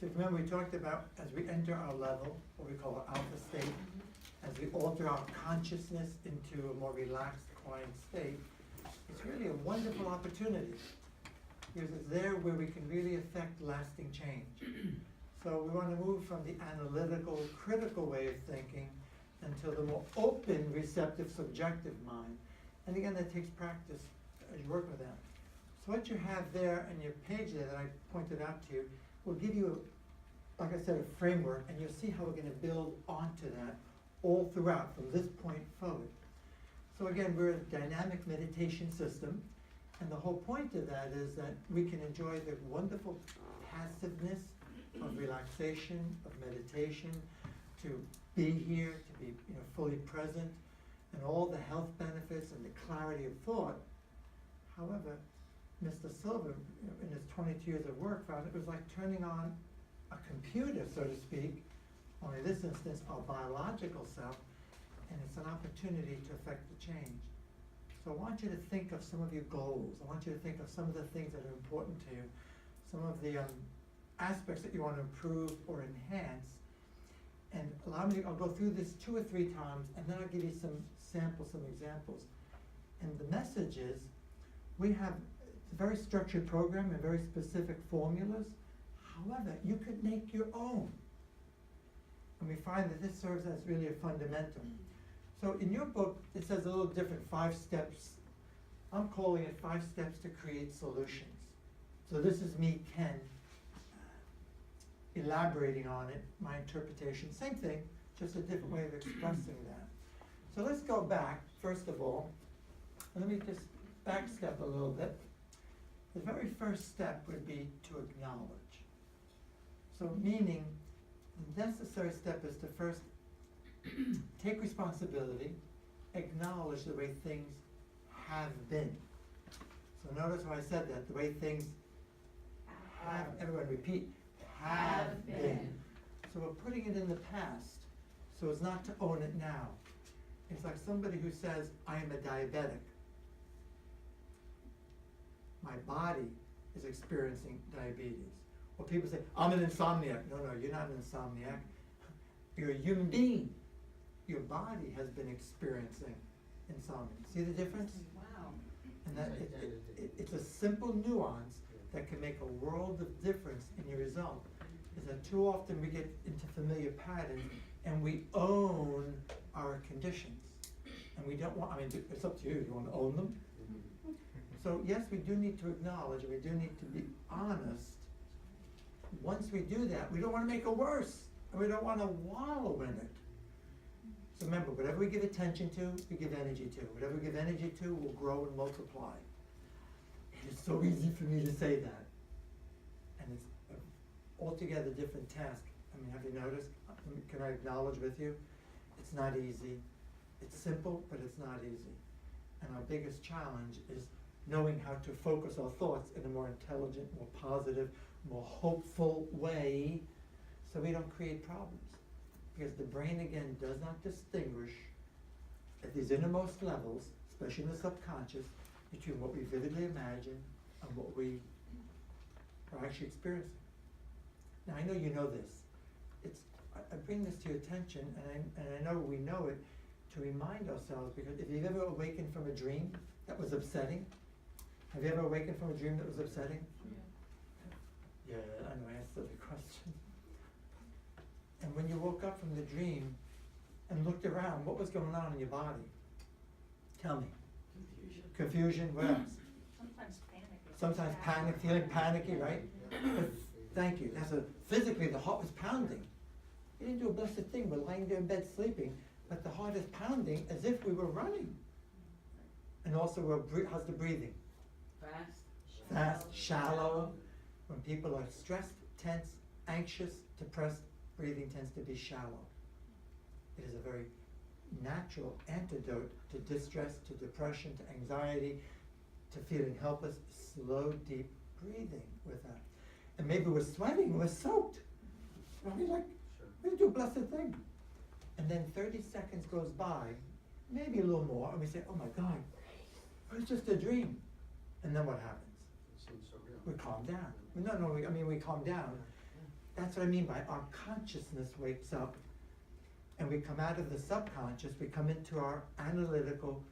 So if you remember, we talked about as we enter our level, what we call our alpha state, as we alter our consciousness into a more relaxed, quiet state, it's really a wonderful opportunity because it's there where we can really affect lasting change. So we want to move from the analytical, critical way of thinking until the more open, receptive, subjective mind. And again, that takes practice as you work with that. So what you have there in your page there that I pointed out to you will give you, like I said, a framework, and you'll see how we're going to build onto that all throughout from this point forward. So again, we're a dynamic meditation system, and the whole point of that is that we can enjoy the wonderful passiveness of relaxation, of meditation, to be here, to be fully present, and all the health benefits and the clarity of thought. However, Mr. Silva, in his 22 years of work, found it was like turning on a computer, so to speak, only in this instance, our biological self, and it's an opportunity to affect the change. So I want you to think of some of your goals. I want you to think of some of the things that are important to you, some of the aspects that you want to improve or enhance. And allow me to, I'll go through this 2 or 3 times, and then I'll give you some samples, some examples. And the message is, we have a very structured program and very specific formulas. However, you could make your own. And we find that this serves as really a fundamental. So in your book, it says a little different, 5 steps. I'm calling it 5 steps to create solutions. So this is me, Ken, elaborating on it, my interpretation. Same thing, just a different way of expressing that. So let's go back, first of all. Let me just backstep a little bit. The very first step would be to acknowledge. So meaning, the necessary step is to first take responsibility, acknowledge the way things have been. So notice how I said that, the way things have, everyone repeat, have been. So we're putting it in the past, so as not to own it now. It's like somebody who says, I am a diabetic. My body is experiencing diabetes. Or people say, I'm an insomniac. No, you're not an insomniac. You're a human being. Your body has been experiencing insomnia. See the difference? Wow. And that it's a simple nuance that can make a world of difference in your result. Is that too often we get into familiar patterns and we own our conditions. And we don't want, I mean, it's up to you. You want to own them? So yes, we do need to acknowledge, and we do need to be honest. Once we do that, we don't want to make it worse, and we don't want to wallow in it. So remember, whatever we give attention to, we give energy to. Whatever we give energy to will grow and multiply. It is so easy for me to say that. And it's an altogether different task. I mean, have you noticed? Can I acknowledge with you? It's not easy. It's simple, but it's not easy. And our biggest challenge is knowing how to focus our thoughts in a more intelligent, more positive, more hopeful way so we don't create problems. Because the brain, again, does not distinguish at these innermost levels, especially in the subconscious, between what we vividly imagine and what we are actually experiencing. Now, I know you know this. I bring this to your attention, and I know we know it, to remind ourselves, because if you've ever awakened from a dream that was upsetting, have you ever awakened from a dream that was upsetting? Yeah, I know, I answered the question. And when you woke up from the dream and looked around, what was going on in your body? Tell me. Confusion, what else? Sometimes panic. Sometimes panic, feeling panicky, right? But thank you. Physically, the heart was pounding. You didn't do a blessed thing. We're lying there in bed sleeping, but the heart is pounding as if we were running. And also, how's the breathing? Fast, shallow. When people are stressed, tense, anxious, depressed, breathing tends to be shallow. It is a very natural antidote to distress, to depression, to anxiety, to feeling helpless. Slow, deep breathing with that. And maybe we're sweating, we're soaked. We're like, we do a blessed thing. And then 30 seconds goes by, maybe a little more, and we say, oh my God, it was just a dream. And then what happens? We calm down. We calm down. That's what I mean by our consciousness wakes up, and we come out of the subconscious, we come into our analytical,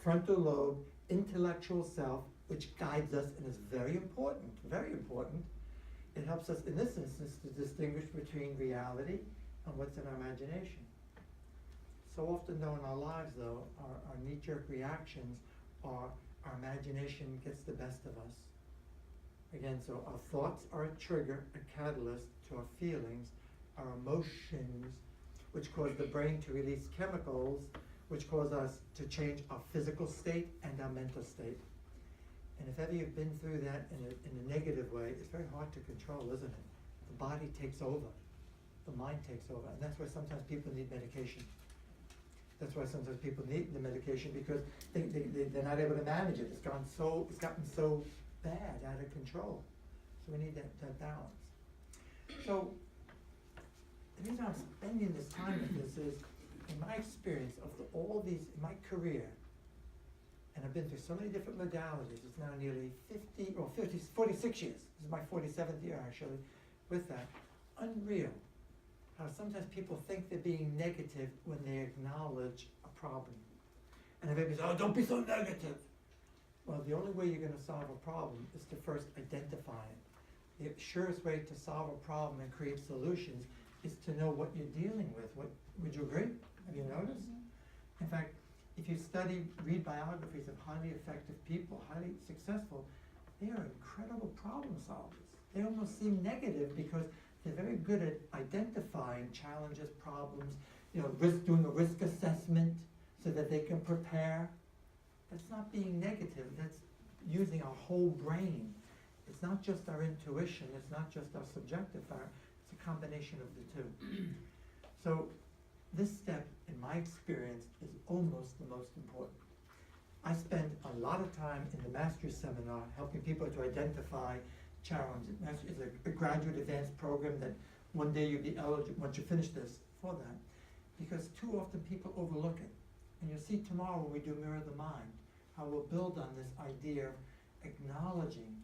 frontal lobe, intellectual self, which guides us and is very important, very important. It helps us, in this instance, to distinguish between reality and what's in our imagination. So often, though, in our lives, though, our knee-jerk reactions are our imagination gets the best of us. Again, so our thoughts are a trigger, a catalyst to our feelings, our emotions, which cause the brain to release chemicals, which cause us to change our physical state and our mental state. And if ever you've been through that in a negative way, it's very hard to control, isn't it? The body takes over, the mind takes over, and that's why sometimes people need medication. That's why sometimes people need the medication, because they're not able to manage it. It's gotten so bad, out of control. So we need that balance. So the reason I'm spending this time with this is, in my experience of all these, in my career, and I've been through so many different modalities, it's now nearly 46 years. This is my 47th year, actually, with that. Unreal how sometimes people think they're being negative when they acknowledge a problem. And everybody says, oh, don't be so negative. Well, the only way you're going to solve a problem is to first identify it. The surest way to solve a problem and create solutions is to know what you're dealing with. Would you agree? Have you noticed? Mm-hmm. In fact, if you read biographies of highly effective people, highly successful, they are incredible problem solvers. They almost seem negative because they're very good at identifying challenges, problems, doing a risk assessment so that they can prepare. That's not being negative, that's using our whole brain. It's not just our intuition, it's not just our subjective power, it's a combination of the two. So this step, in my experience, is almost the most important. I spend a lot of time in the Mastery Seminar helping people to identify challenges. Mastery is a graduate advanced program that one day you'll be eligible, once you finish this, for that. Because too often people overlook it. And you'll see tomorrow when we do Mirror the Mind, how we'll build on this idea of acknowledging,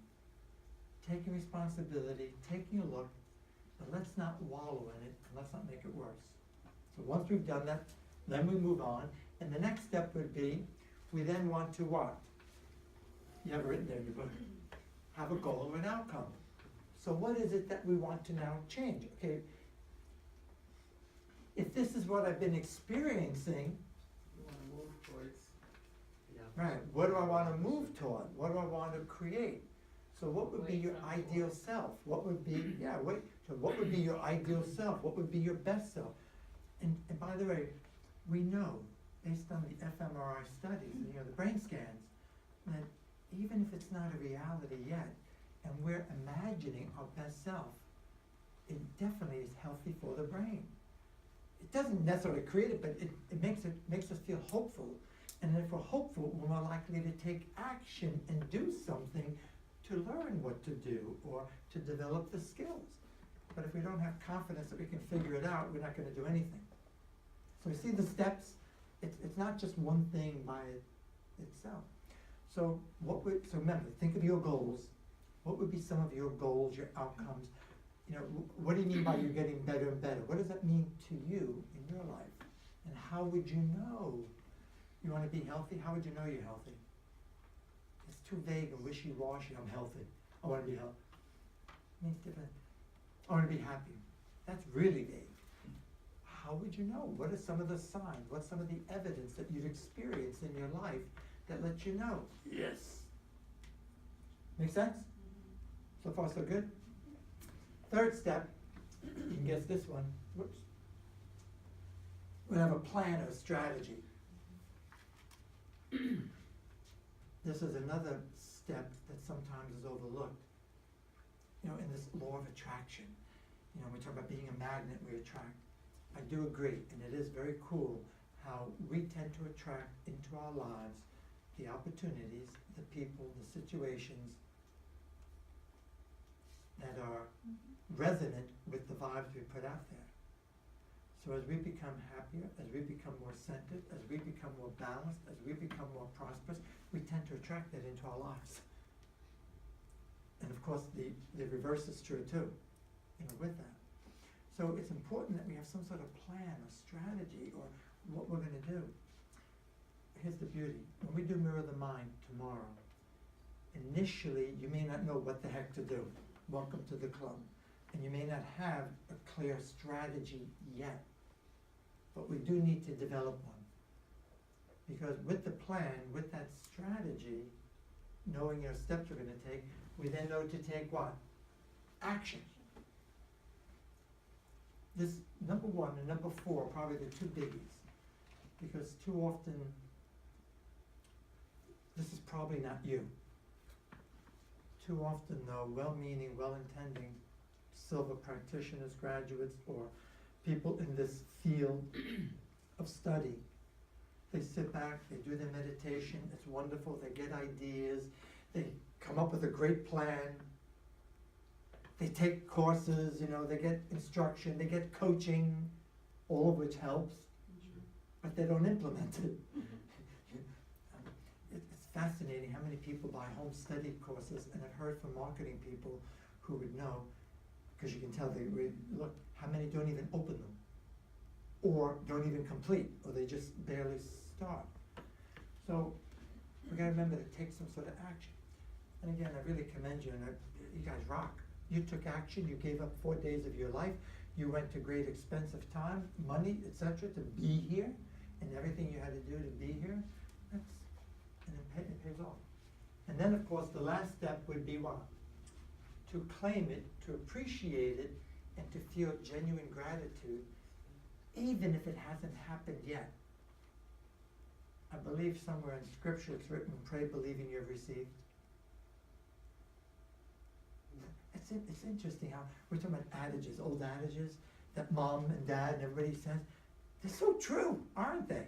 taking responsibility, taking a look, but let's not wallow in it, and let's not make it worse. So once we've done that, then we move on, and the next step would be, we then want to what? You have it written there in your book. Have a goal or an outcome. So what is it that we want to now change? Okay, if this is what I've been experiencing, you want to move towards, right, what do I want to move toward? What do I want to create? So what would be your ideal self? What would be, so what would be your ideal self? What would be your best self? And by the way, we know, based on the fMRI studies, and the brain scans, that even if it's not a reality yet, and we're imagining our best self, it definitely is healthy for the brain. It doesn't necessarily create it, but it makes us feel hopeful. And if we're hopeful, we're more likely to take action and do something to learn what to do or to develop the skills. But if we don't have confidence that we can figure it out, we're not going to do anything. So you see the steps, it's not just one thing by itself. So remember, think of your goals. What would be some of your goals, your outcomes? What do you mean by you're getting better and better? What does that mean to you in your life? And how would you know? You want to be healthy? How would you know you're healthy? It's too vague and wishy-washy. I'm healthy. I want to be healthy. It means different. I want to be happy. That's really vague. How would you know? What are some of the signs? What's some of the evidence that you've experienced in your life that lets you know? Yes. Make sense? So far, so good? Third step, you can guess this one. Whoops. We have a plan or a strategy. This is another step that sometimes is overlooked. In this law of attraction. We talk about being a magnet, we attract. I do agree, and it is very cool how we tend to attract into our lives the opportunities, the people, the situations that are resonant with the vibes we put out there. So as we become happier, as we become more centered, as we become more balanced, as we become more prosperous, we tend to attract that into our lives. And of course, the reverse is true too, with that. So it's important that we have some sort of plan or strategy or what we're gonna do. Here's the beauty, when we do Mirror the Mind tomorrow, initially, you may not know what the heck to do. Welcome to the club. And you may not have a clear strategy yet, but we do need to develop one. Because with the plan, with that strategy, knowing your steps we're gonna take, we then know to take what? Action. This, number one and number four, are probably the two biggies. Because too often, this is probably not you. Too often though, well-meaning, well-intending Silva practitioners, graduates, or people in this field of study, they sit back, they do their meditation, it's wonderful, they get ideas, they come up with a great plan, they take courses, you know, they get instruction, they get coaching, all of which helps, but they don't implement it. It's fascinating how many people buy home study courses, and I've heard from marketing people who would know, because you can tell they read, look, how many don't even open them, or don't even complete, or they just barely start. So we gotta remember to take some sort of action. And again, I really commend you, and you guys rock. You took action, you gave up 4 days of your life, you went to great expense of time, money, etc., to be here, and everything you had to do to be here. And it pays off. And then, of course, the last step would be what? To claim it, to appreciate it, and to feel genuine gratitude, even if it hasn't happened yet. I believe somewhere in scripture it's written, pray believing you've received. It's interesting how we're talking about adages, old adages that mom and dad and everybody says. They're so true, aren't they?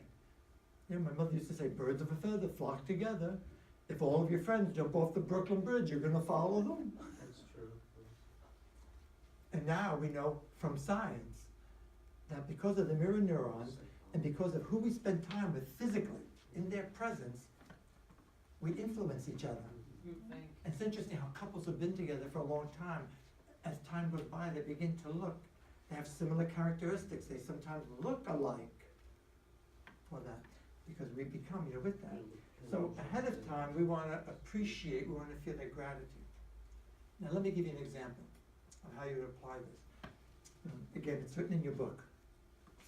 You know, my mother used to say, birds of a feather flock together. If all of your friends jump off the Brooklyn Bridge, you're gonna follow them. That's true. And now we know from science that because of the mirror neurons and because of who we spend time with physically, in their presence, we influence each other. You think? It's interesting how couples have been together for a long time. As time goes by, they begin to look. They have similar characteristics. They sometimes look alike for that, because we become, you're with that. So ahead of time, we want to appreciate, we want to feel that gratitude. Now let me give you an example of how you would apply this. Again, it's written in your book,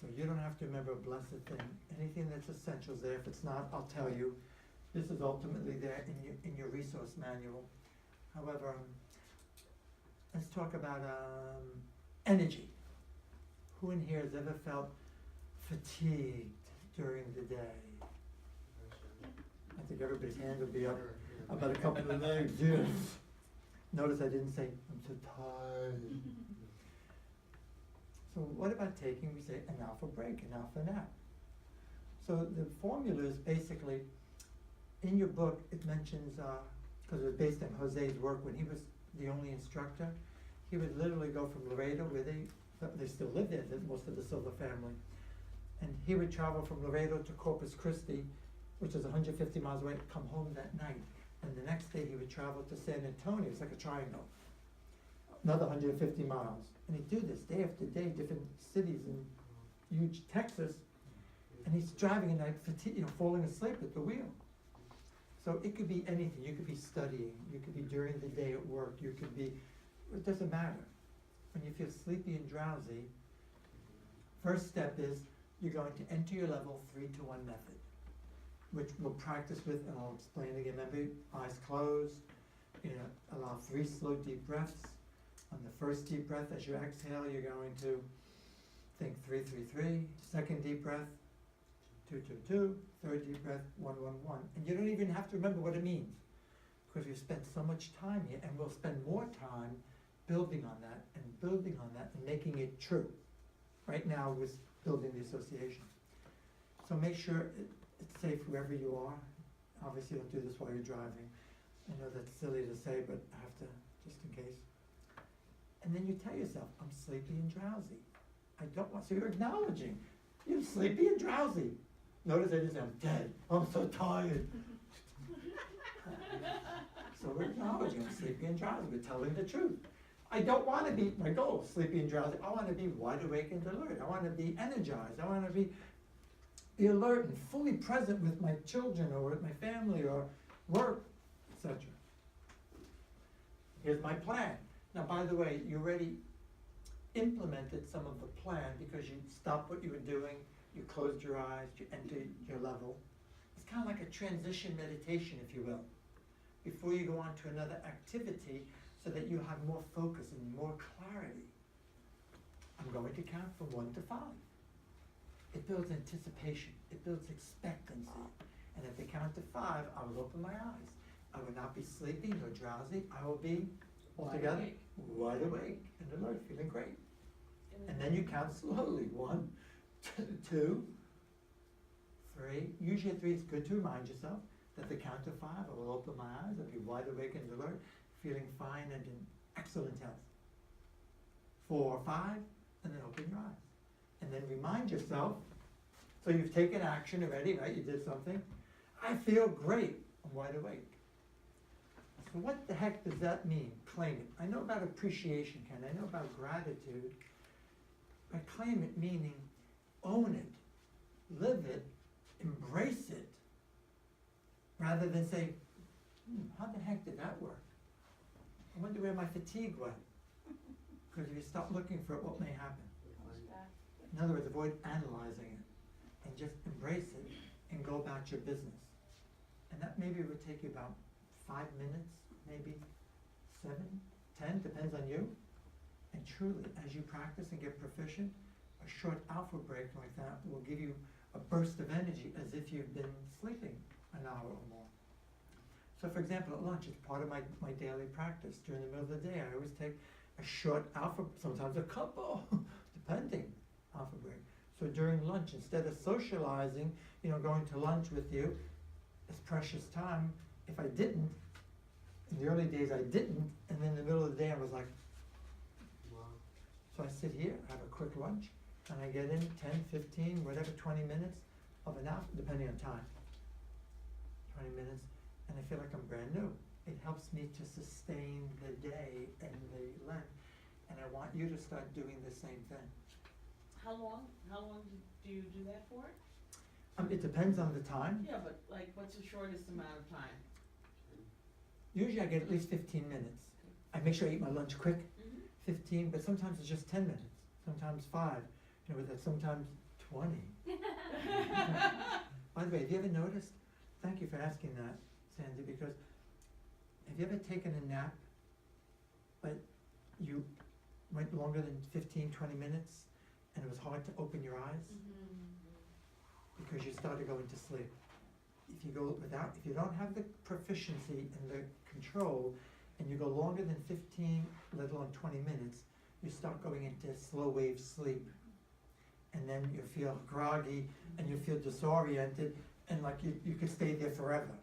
so you don't have to remember a blessed thing. Anything that's essential is there. If it's not, I'll tell you. This is ultimately there in your resource manual. However, let's talk about energy. Who in here has ever felt fatigued during the day? I think everybody's hand will be up. About a couple of legs, yes. Notice I didn't say, I'm so tired. So what about taking, we say, an alpha break, an alpha nap. So the formula is basically, in your book, it mentions, because it was based on Jose's work when he was the only instructor, he would literally go from Laredo, where they still live there, most of the Silva family, and he would travel from Laredo to Corpus Christi, which is 150 miles away, come home that night. And the next day he would travel to San Antonio, it's like a triangle, another 150 miles. And he'd do this day after day, different cities in huge Texas, and he's driving at night, falling asleep at the wheel. So it could be anything. You could be studying, you could be during the day at work, you could be, it doesn't matter. When you feel sleepy and drowsy, first step is you're going to enter your level 3-to-1 method, which we'll practice with, and I'll explain again. Remember, eyes closed, allow 3 slow deep breaths. On the first deep breath, as you exhale, you're going to think 3-3-3. Second deep breath, 2-2-2. Third deep breath, 1-1-1. And you don't even have to remember what it means, because we've spent so much time here, and we'll spend more time building on that and making it true. Right now, we're building the association. So make sure it's safe wherever you are. Obviously, don't do this while you're driving. I know that's silly to say, but I have to, just in case. And then you tell yourself, I'm sleepy and drowsy. I don't want, so you're acknowledging, you're sleepy and drowsy. Notice I didn't say, I'm dead, I'm so tired. So we're acknowledging I'm sleepy and drowsy, we're telling the truth. I don't want to be, my goal, sleepy and drowsy. I want to be wide awake and alert. I want to be energized. I want to be alert and fully present with my children or with my family or work, etc. Here's my plan. Now, by the way, you already implemented some of the plan because you stopped what you were doing, you closed your eyes, you entered your level. It's kind of like a transition meditation, if you will, before you go on to another activity so that you have more focus and more clarity. I'm going to count from 1 to 5. It builds anticipation, it builds expectancy. And at the count to 5, I will open my eyes. I will not be sleepy nor drowsy. I will be altogether wide awake and alert, feeling great. And then you count slowly. 1, 2, 3. Usually at 3 it's good to remind yourself that the count to 5, I will open my eyes, I'll be wide awake and alert, feeling fine and in excellent health. 4, 5, and then open your eyes. And then remind yourself, so you've taken action already, right? You did something. I feel great, I'm wide awake. So what the heck does that mean? Claim it. I know about appreciation, Ken. I know about gratitude. But claim it meaning own it, live it, embrace it, rather than say, how the heck did that work? I wonder where my fatigue went. Because if you stop looking for it, what may happen? In other words, avoid analyzing it and just embrace it and go about your business. And that maybe would take you about 5 minutes, maybe 7, 10, depends on you. And truly, as you practice and get proficient, a short alpha break like that will give you a burst of energy as if you've been sleeping an hour or more. So for example, at lunch, it's part of my daily practice. During the middle of the day, I always take a short alpha, sometimes a couple, depending, alpha break. So during lunch, instead of socializing, going to lunch with you, it's precious time. If I didn't, in the early days I didn't, and then in the middle of the day I was like, wow. So I sit here, have a quick lunch, and I get in 10, 15, whatever, 20 minutes of an alpha, depending on time. 20 minutes, and I feel like I'm brand new. It helps me to sustain the day and the length, and I want you to start doing the same thing. How long do you do that for? It depends on the time. Yeah, but like, what's the shortest amount of time? Usually I get at least 15 minutes. I make sure I eat my lunch quick, 15, but sometimes it's just 10 minutes, sometimes 5, sometimes 20. By the way, have you ever noticed, thank you for asking that, Sandy, because have you ever taken a nap, but you went longer than 15, 20 minutes, and it was hard to open your eyes? Because you started going to sleep. If you don't have the proficiency and the control, and you go longer than 15, let alone 20 minutes, you start going into slow wave sleep. And then you feel groggy, and you feel disoriented, and like you could stay there forever.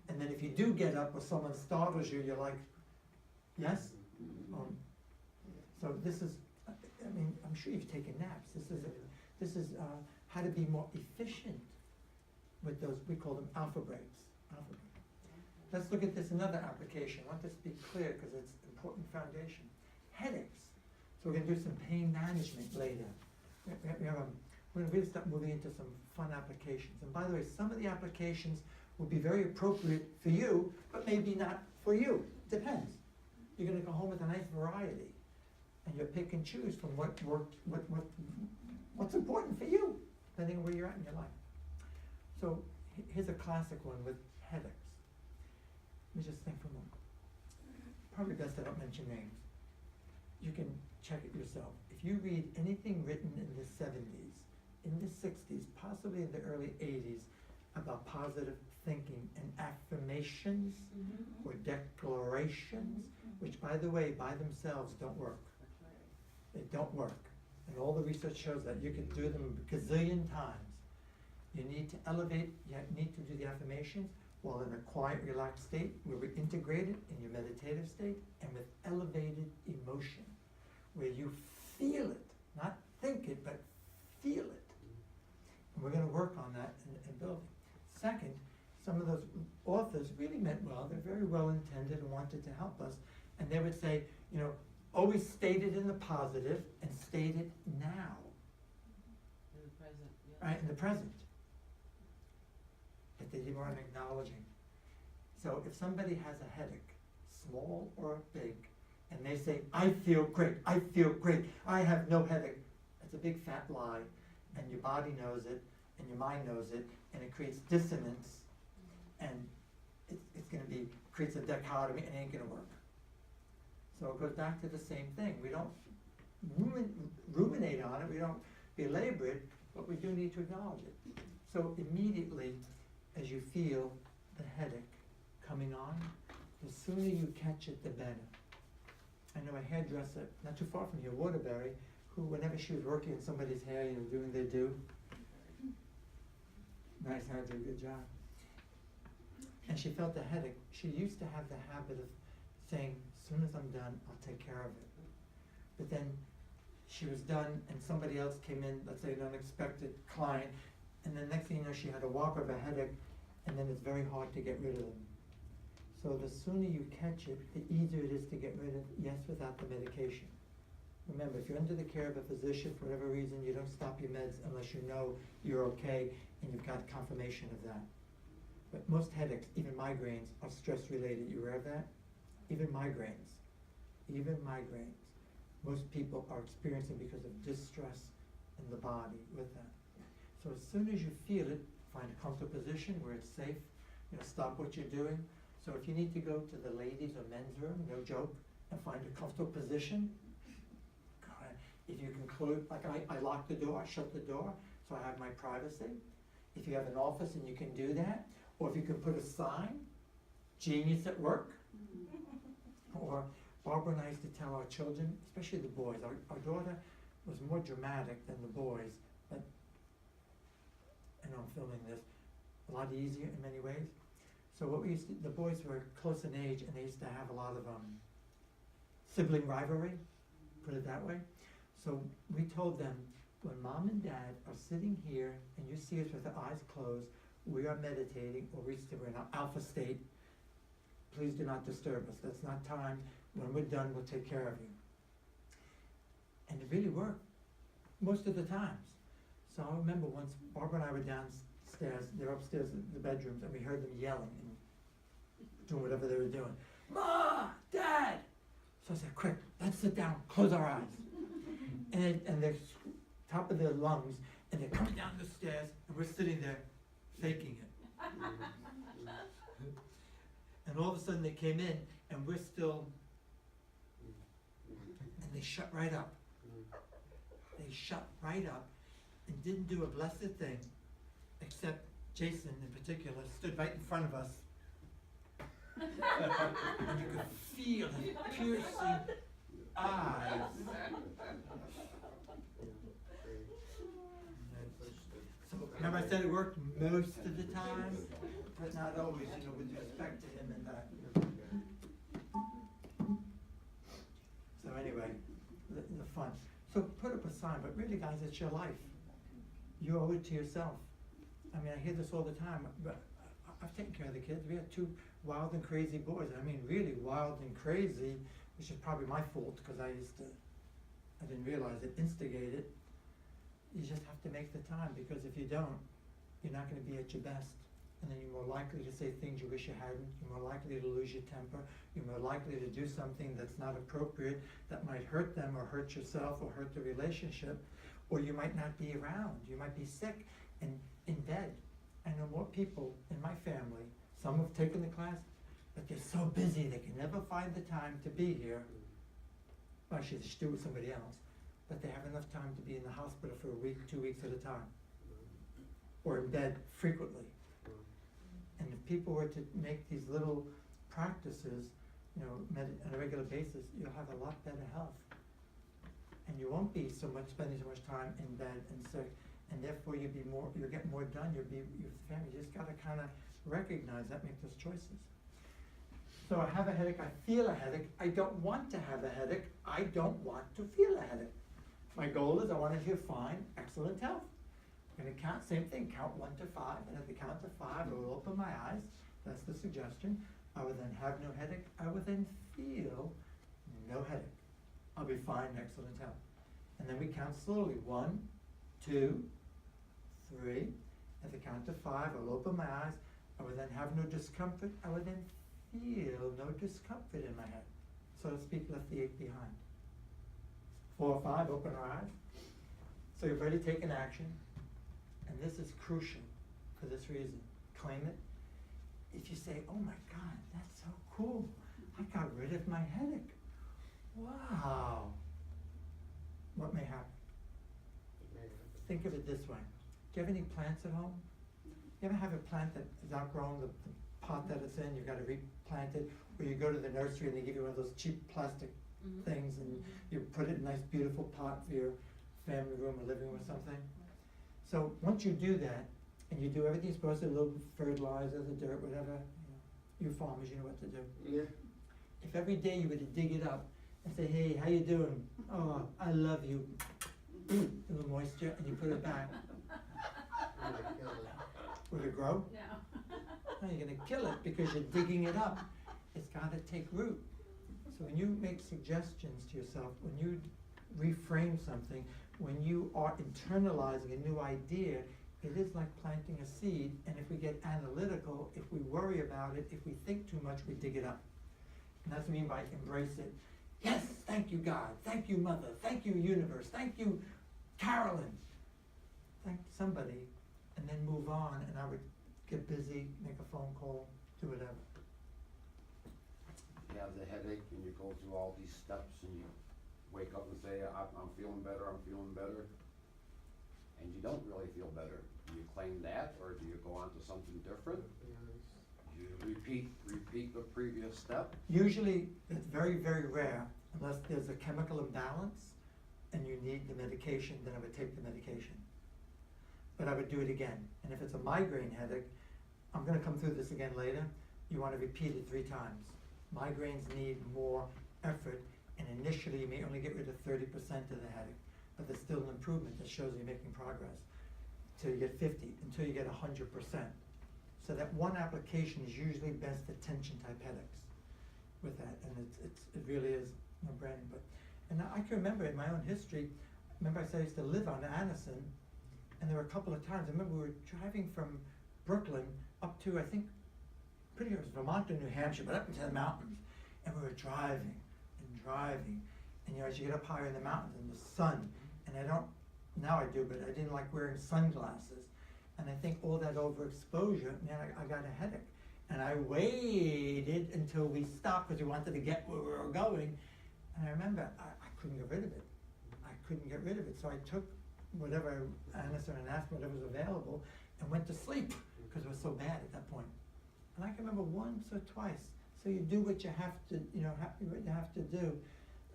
And then if you do get up or someone startles you, you're like, yes? So this is, I'm sure you've taken naps. This is how to be more efficient with those, we call them alpha breaks. Let's look at this another application. I want this to be clear because it's important foundation. Headaches. So we're going to do some pain management later. We're going to really start moving into some fun applications. And by the way, some of the applications will be very appropriate for you, but maybe not for you. Depends. You're going to go home with a nice variety, and you'll pick and choose from what's important for you, depending on where you're at in your life. So here's a classic one with headaches. Let me just think for a moment. Probably best I don't mention names. You can check it yourself. If you read anything written in the 70s, in the 60s, possibly in the early 80s, about positive thinking and affirmations or declarations, which by the way, by themselves don't work. They don't work. And all the research shows that you can do them a gazillion times. You need to elevate, you need to do the affirmations while in a quiet, relaxed state where we're integrated in your meditative state and with elevated emotion, where you feel it, not think it, but feel it. And we're going to work on that and build it. Second, some of those authors really meant well. They're very well intended and wanted to help us. And they would say, always state it in the positive and state it now, In the present, yeah. right, in the present. But they weren't acknowledging. So if somebody has a headache, small or big, and they say, I feel great, I have no headache, that's a big fat lie, and your body knows it, and your mind knows it, and it creates dissonance, and it's gonna be, creates a dichotomy, and it ain't gonna work. So it goes back to the same thing. We don't ruminate on it, we don't belabor it, but we do need to acknowledge it. So immediately, as you feel the headache coming on, the sooner you catch it, the better. I know a hairdresser, not too far from here, Waterbury, who whenever she was working in somebody's hair, you know, doing their do, nice hair, do a good job. And she felt the headache. She used to have the habit of saying, as soon as I'm done, I'll take care of it. But then she was done and somebody else came in, let's say an unexpected client, and the next thing you know, she had a whopper of a headache, and then it's very hard to get rid of them. So the sooner you catch it, the easier it is to get rid of, yes, without the medication. Remember, if you're under the care of a physician, for whatever reason, you don't stop your meds unless you know you're okay and you've got confirmation of that. But most headaches, even migraines, are stress-related. You aware of that? Even migraines, most people are experiencing because of distress in the body with that. So as soon as you feel it, find a comfortable position where it's safe, you know, stop what you're doing. So if you need to go to the ladies' or men's room, no joke, and find a comfortable position, if you can close, like I lock the door, I shut the door, so I have my privacy. If you have an office and you can do that, or if you can put a sign, genius at work. Or Barbara and I used to tell our children, especially the boys, our daughter was more dramatic than the boys, but I know I'm filming this, a lot easier in many ways. So what we used to, the boys were close in age and they used to have a lot of sibling rivalry, put it that way. So we told them, when mom and dad are sitting here and you see us with our eyes closed, we are meditating or we're in our alpha state, please do not disturb us. That's not time. When we're done, we'll take care of you. And it really worked most of the times. So I remember once Barbara and I were downstairs, they were upstairs in the bedrooms, and we heard them yelling and doing whatever they were doing. Ma, Dad! So I said, quick, let's sit down, close our eyes. And they're top of their lungs, and they're coming down the stairs, and we're sitting there faking it. And all of a sudden they came in, and we're still, and they shut right up. They shut right up and didn't do a blessed thing, except Jason in particular stood right in front of us. And you could feel his piercing eyes. So remember I said it worked most of the time, but not always, you know, with respect to him and that. So anyway, the fun. So put up a sign, but really guys, it's your life. You owe it to yourself. I mean, I hear this all the time, but I've taken care of the kids. We had 2 wild and crazy boys. I mean, really wild and crazy, which is probably my fault because I didn't realize it, instigate it. You just have to make the time, because if you don't, you're not going to be at your best. And then you're more likely to say things you wish you hadn't. You're more likely to lose your temper. You're more likely to do something that's not appropriate, that might hurt them or hurt yourself or hurt the relationship. Or you might not be around. You might be sick and in bed. I know more people in my family, some have taken the class, but they're so busy they can never find the time to be here. Well, actually, they should do it with somebody else. But they have enough time to be in the hospital for a week, 2 weeks at a time. Or in bed frequently. And if people were to make these little practices, you know, on a regular basis, you'll have a lot better health. And you won't be spending so much time in bed and sick, and therefore you'll get more done. You'll be with the family. You just gotta kind of recognize that, make those choices. So I have a headache. I feel a headache. I don't want to have a headache. I don't want to feel a headache. My goal is I want to feel fine, excellent health. I'm going to count, same thing, count 1 to 5, and at the count to 5, I will open my eyes. That's the suggestion. I will then have no headache. I will then feel no headache. I'll be fine, excellent health. And then we count slowly, 1, 2, 3. At the count of 5, I'll open my eyes. I will then have no discomfort. I will then feel no discomfort in my head. So to speak, left the ache behind. 4 or 5, open our eyes. So you've already taken action. And this is crucial for this reason. Claim it. If you say, oh my God, that's so cool. I got rid of my headache. Wow. What may happen? Think of it this way. Do you have any plants at home? You ever have a plant that is outgrown the pot that it's in, you've got to replant it, or you go to the nursery and they give you one of those cheap plastic things and you put it in a nice beautiful pot for your family room or living room or something? So once you do that, and you do everything you're supposed to, a little fertilizer, the dirt, whatever, you farmers, you know what to do. Yeah. If every day you were to dig it up and say, hey, how you doing? Oh, I love you. A little moisture, and you put it back. Would it grow? No. No, you're gonna kill it because you're digging it up. It's gotta take root. So when you make suggestions to yourself, when you reframe something, when you are internalizing a new idea, it is like planting a seed, and if we get analytical, if we worry about it, if we think too much, we dig it up. And that's what I mean by embrace it. Yes, thank you God, thank you Mother, thank you Universe, thank you Carolyn. Thank somebody, and then move on, and I would get busy, make a phone call, do whatever. You have the headache and you go through all these steps and you wake up and say, I'm feeling better, I'm feeling better. And you don't really feel better. Do you claim that, or do you go on to something different? You repeat the previous step? Usually, it's very, very rare, unless there's a chemical imbalance and you need the medication, then I would take the medication. But I would do it again. And if it's a migraine headache, I'm gonna come through this again later, you wanna repeat it 3 times. Migraines need more effort, and initially you may only get rid of 30% of the headache, but there's still an improvement that shows you're making progress. Till you get 50, until you get 100%. So that one application is usually best for tension type headaches with that, and it really is no brainer. But, and I can remember in my own history, remember I said I used to live on Addison, and there were a couple of times, I remember we were driving from Brooklyn up to, I think, pretty sure it was Vermont or New Hampshire, but up into the mountains, and we were driving, and you know, as you get up higher in the mountains in the sun, and now I do, but I didn't like wearing sunglasses. And I think all that overexposure, man, I got a headache. And I waited until we stopped because we wanted to get where we were going. And I remember I couldn't get rid of it. I couldn't get rid of it. So I took whatever Anacin and aspirin, whatever was available, and went to sleep because it was so bad at that point. And I can remember once or twice. So you do what you have to, you know, what you have to do.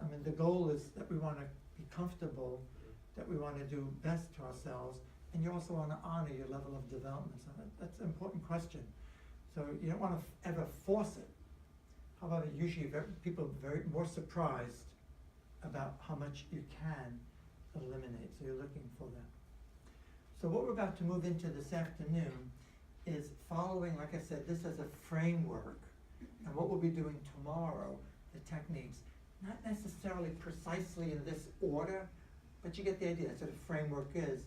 I mean, the goal is that we want to be comfortable, that we want to do best to ourselves, and you also want to honor your level of development. So that's an important question. So you don't want to ever force it. However, usually people are very more surprised about how much you can eliminate. So you're looking for that. So what we're about to move into this afternoon is following, like I said, this as a framework. And what we'll be doing tomorrow, the techniques, not necessarily precisely in this order, but you get the idea. That's what a framework is.